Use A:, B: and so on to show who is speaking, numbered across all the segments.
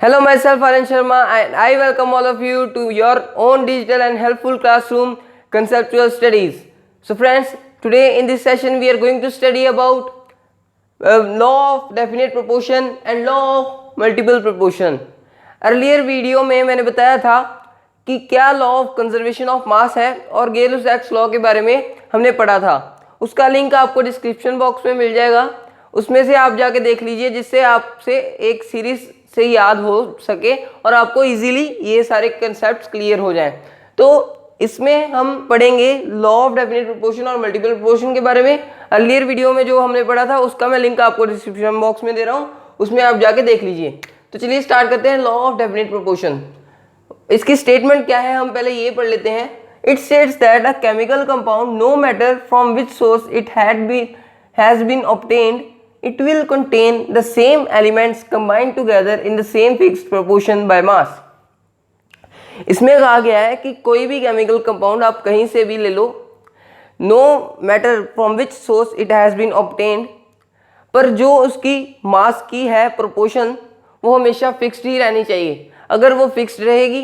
A: Hello, myself Aryan Sharma and I welcome all of you to your own digital and helpful classroom conceptual studies. So friends, today in this session we are going to study about law of definite proportion and law of multiple proportion. Earlier video में मैंने बताया था कि क्या law of conservation of मास है और गेल-लुसाक्स law के बारे में हमने पढ़ा था. उसका लिंक आपको डिस्क्रिप्शन बॉक्स में मिल जाएगा, उसमें से आप जाके देख लीजिए, जिससे आपसे एक सीरीज से याद हो सके और आपको इजीली ये सारे कंसेप्ट्स क्लियर हो जाएं. तो इसमें हम पढ़ेंगे लॉ ऑफ डेफिनेट प्रोपोर्शन और मल्टीपल प्रोपोर्शन के बारे में. अर्लियर वीडियो में जो हमने पढ़ा था उसका मैं लिंक आपको डिस्क्रिप्शन बॉक्स में दे रहा हूँ, उसमें आप जाके देख लीजिए. तो चलिए स्टार्ट करते हैं लॉ ऑफ डेफिनेट प्रोपोर्शन. इसकी स्टेटमेंट क्या है हम पहले ये पढ़ लेते हैं. It states that a chemical compound no matter from which source it has been obtained, it will contain the same elements combined together in the same fixed proportion by mass. इसमें कहा गया है कि कोई भी केमिकल कंपाउंड आप कहीं से भी ले लो, no matter from which source it has been obtained, पर जो उसकी मास की है प्रोपोर्शन वो हमेशा फिक्स्ड ही रहनी चाहिए. अगर वो फिक्स्ड रहेगी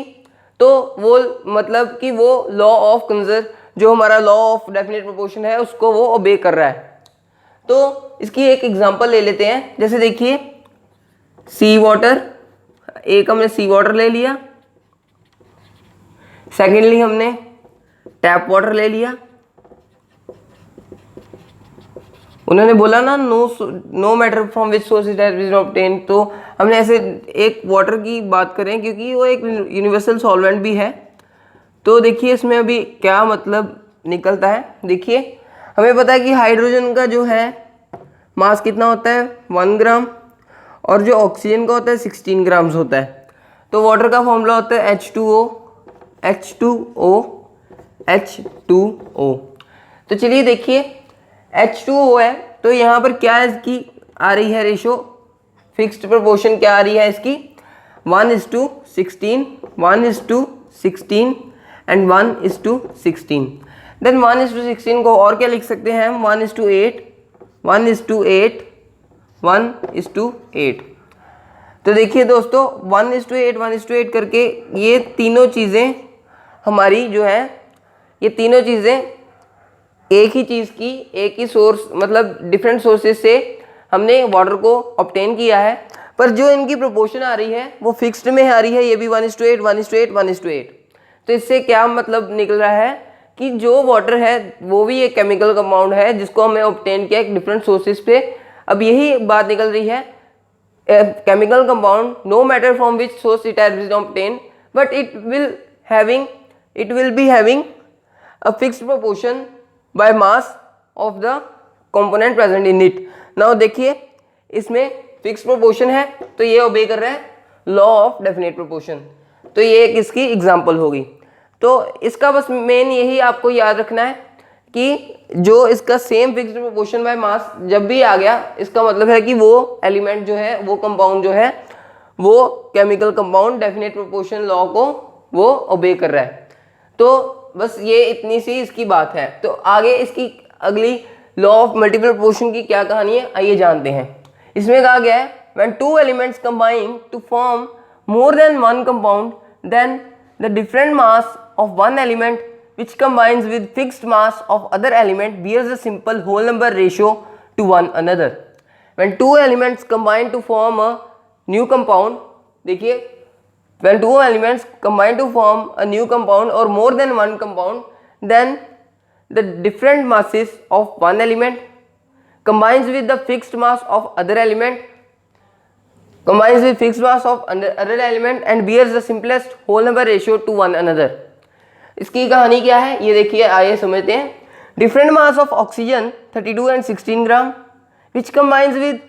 A: तो वो मतलब कि वो लॉ ऑफ कंजर्व, जो हमारा लॉ ऑफ डेफिनेट प्रोपोर्शन है, उसको वो ओबे कर रहा है. तो इसकी एक एग्जांपल ले लेते हैं. जैसे देखिए सी वाटर, एक हमने सी वाटर ले लिया, सेकेंडली हमने टैप वाटर ले लिया. उन्होंने बोला ना no matter from which source it has been obtained, तो हमने ऐसे एक वाटर की बात करें क्योंकि वो एक यूनिवर्सल सॉल्वेंट भी है. तो देखिए इसमें अभी क्या मतलब निकलता है. देखिए हमें पता है कि हाइड्रोजन का जो है मास कितना होता है 1 ग्राम, और जो ऑक्सीजन का होता है 16 ग्राम्स होता है. तो वाटर का फॉर्मूला होता है H2O. तो चलिए देखिए H2O है, तो यहाँ पर क्या इसकी आ रही है रेशो, फिक्स्ड प्रोपोर्शन क्या आ रही है इसकी 1:16, 1:16 एंड 1:16. देन 1:16 को और क्या लिख सकते हैं हम 1:8, 1:8, 1:8. तो देखिए दोस्तों 1:8, 1:8 करके ये तीनों चीज़ें हमारी जो है, ये तीनों चीज़ें एक ही चीज़ की, एक ही सोर्स मतलब डिफरेंट सोर्सेज से हमने वाटर को ऑब्टेन किया है, पर जो इनकी प्रोपोर्शन आ रही है वो फिक्स्ड में आ रही है. ये भी 1:8, 1:8, 1:8. तो इससे क्या मतलब निकल रहा है कि जो वाटर है वो भी एक केमिकल कंपाउंड है जिसको हमें ऑब्टेन किया एक डिफरेंट सोर्सेज पे. अब यही बात निकल रही है, chemical compound no matter from which source it has been obtained, but it will be having a fixed proportion by mass of the component present in it. Now देखिए इसमें फिक्स्ड प्रोपोर्शन है तो ये ओबे कर रहा है लॉ ऑफ डेफिनेट प्रोपोर्शन. तो ये एक इसकी एग्जांपल होगी. तो इसका बस मेन यही आपको याद रखना है कि जो इसका सेम फिक्स्ड प्रोपोर्शन बाय मास जब भी आ गया, इसका मतलब है कि वो एलिमेंट जो है, वो कंपाउंड जो है, वो chemical compound definite proportion law को वो ओबे कर रहा है. तो बस ये इतनी सी इसकी बात है. तो आगे इसकी अगली लॉ ऑफ मल्टीपल प्रोपोर्शन की क्या कहानी है आइए जानते हैं. इसमें कहा गया है when two elements combine to form more than one compound, then the different mass of one element which combines with fixed mass of other element bears a simple whole number ratio to one another. When two elements combine to form a new compound, देखिए when two elements combine to form a new compound or more than one compound, then the different masses of one element combines with the fixed mass of other element, combines with fixed mass of other element and bears the simplest whole number ratio to one another. इसकी कहानी क्या है ये देखिए, आइए समझते हैं. Different mass of oxygen 32 and 16 gram which combines with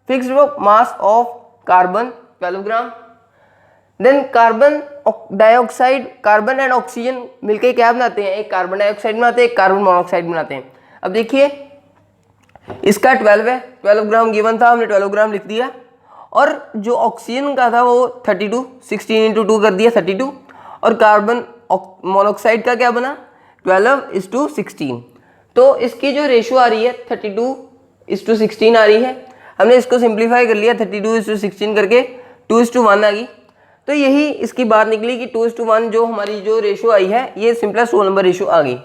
A: fixed mass of carbon 12 gram. Then carbon dioxide, carbon and oxygen मिलकर क्या बनाते हैं, एक कार्बन डाइऑक्साइड बनाते हैं, एक कार्बन मोनोऑक्साइड बनाते हैं. अब देखिए इसका 12 है, 12 ग्राम गिवन था, हमने 12 ग्राम लिख दिया, और जो ऑक्सीजन का था वो 32, 16 × 2 कर दिया 32, और कार्बन मोनोऑक्साइड का क्या बना 12:16. तो इसकी जो रेशो आ रही है 32:16 आ रही है. हमने इसको सिंप्लीफाई कर लिया, 32:16 करके 2:1 आ गई. तो यही इसकी बात निकली कि 2:1 जो हमारी जो रेशो आई है ये सिंपलेस्ट होल नंबर रेशो आ गई।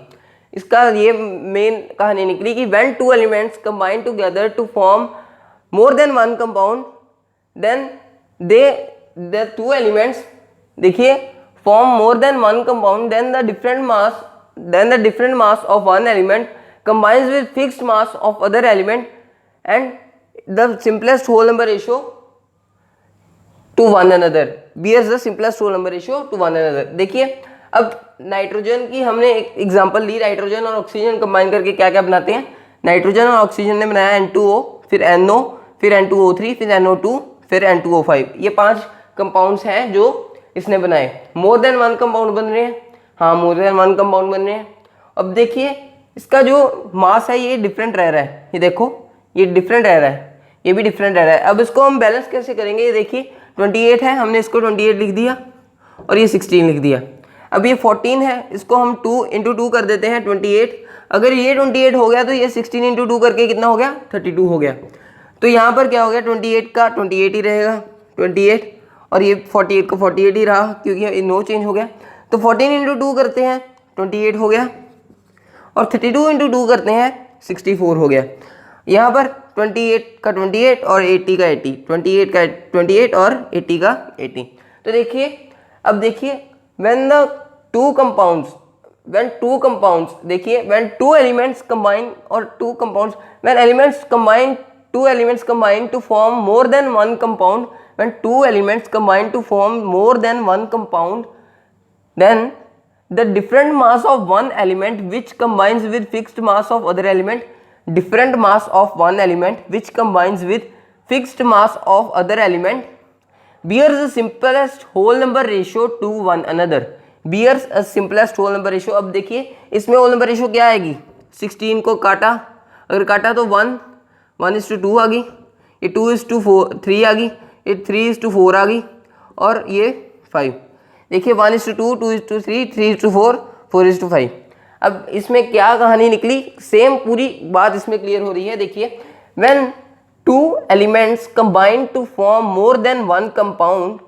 A: इसका ये मेन कहानी निकली कि when two elements combine together to form more than one compound then the two elements देखिए form more than one compound then the different mass of one element combines with fixed mass of other element and the simplest whole number ratio to one another bears the simplest whole number ratio to one another। देखिए अब nitrogen की हमने एक example ली, nitrogen और oxygen combine करके क्या क्या बनाते हैं। नाइट्रोजन और ऑक्सीजन ने बनाया N2O, फिर NO, फिर N2O3, फिर NO2, फिर N2O5। ये 5 कंपाउंड्स हैं जो इसने बनाए। मोर देन वन कंपाउंड बन रहे हैं, हाँ मोर देन वन कंपाउंड बन रहे हैं। अब देखिए इसका जो मास है ये डिफरेंट रह रहा है, ये देखो ये डिफरेंट रह रहा है, ये भी डिफरेंट रह रहा है। अब इसको हम बैलेंस कैसे करेंगे, ये देखिए 28 है, हमने इसको 28 लिख दिया और ये 16 लिख दिया। अब ये 14 है, इसको हम 2 × 2 कर देते हैं 28। अगर ये 28 हो गया तो ये 16 × 2 करके कितना हो गया 32 हो गया। तो यहाँ पर क्या हो गया 28 का 28 ही रहेगा 28, और ये 48 का 48 ही रहा क्योंकि नो चेंज हो गया। तो 14 × 2 करते हैं 28 हो गया, और 32 × 2 करते हैं 64 हो गया। यहाँ पर 28 का 28 और 80 का 80, 28 का 28 और 80 का 80। तो देखिए अब देखिए when two compounds देखिए when two elements combine और two compounds when two elements combine to form more than one compound, when two elements combine to form more than one compound, then the different mass of one element which combines with fixed mass of other element, different mass of one element which combines with fixed mass of other element bears the simplest whole number ratio to one another, bears a simplest whole number ratio। अब देखिए इसमें whole number ratio क्या आएगी, 16 को काटा, अगर काटा तो 1:2 आ गई, ये 2:3 आ गई, ये 3:4 आ गई, और ये 5। देखिए 1:2, 2:3, 3:4, 4:5। अब इसमें क्या कहानी निकली, सेम पूरी बात इसमें क्लियर हो रही है। देखिए when two elements combine to form more than one compound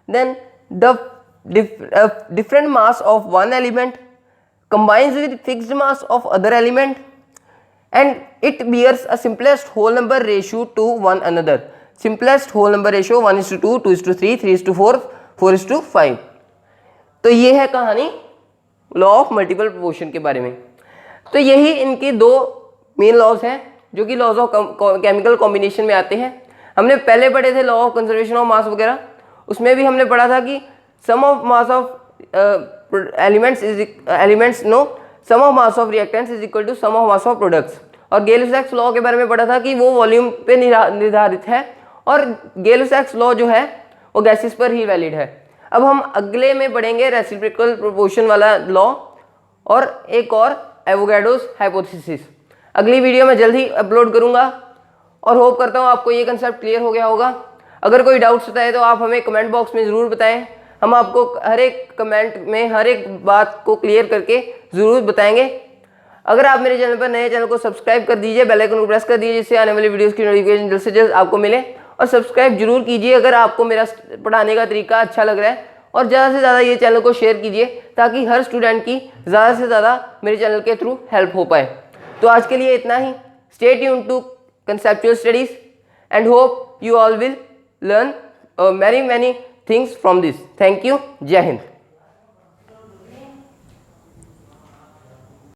A: then the different mass of one element combines with fixed mass of other element and it bears a simplest whole number ratio to one another, simplest whole number ratio 1:2, 2:3, 3:4, 4:5। तो ये है कहानी law of multiple proportion के बारे में। तो यही इनके दो मेन लॉज हैं जो कि लॉज ऑफ केमिकल कॉम्बिनेशन में आते हैं। हमने पहले पढ़े थे law of conservation of mass वगैरह, उसमें भी हमने पढ़ा था कि sum of mass of sum of mass of reactants is equal to sum of mass of products. और गेल-लेविस लॉ के बारे में पढ़ा था कि वो वॉल्यूम पे निर्धारित है और गेल-लेविस लॉ जो है वो गैसेस पर ही वैलिड है। अब हम अगले में पढ़ेंगे रेसिप्रोकल प्रोपोर्शन वाला लॉ और एक और एवोगाड्रोस हाइपोथेसिस। अगली वीडियो में जल्द ही अपलोड करूंगा और होप करता हूँ आपको ये कंसेप्ट क्लियर हो गया होगा। अगर कोई डाउट्स होता है तो आप हमें कमेंट बॉक्स में ज़रूर बताएं, हम आपको हर एक कमेंट में हर एक बात को क्लियर करके ज़रूर बताएंगे। अगर आप मेरे चैनल पर नए, चैनल को सब्सक्राइब कर दीजिए, बेल आइकन को प्रेस कर दीजिए जिससे आने वाली वीडियोस की नोटिफिकेशन जल्द से जल्द आपको मिले, और सब्सक्राइब जरूर कीजिए अगर आपको मेरा पढ़ाने का तरीका अच्छा लग रहा है, और ज़्यादा से ज़्यादा ये चैनल को शेयर कीजिए ताकि हर स्टूडेंट की ज़्यादा से ज़्यादा मेरे चैनल के थ्रू हेल्प हो पाए। तो आज के लिए इतना ही। Stay tuned to conceptual studies and hope you all will learn many things from this. Thank you. Jai Hind.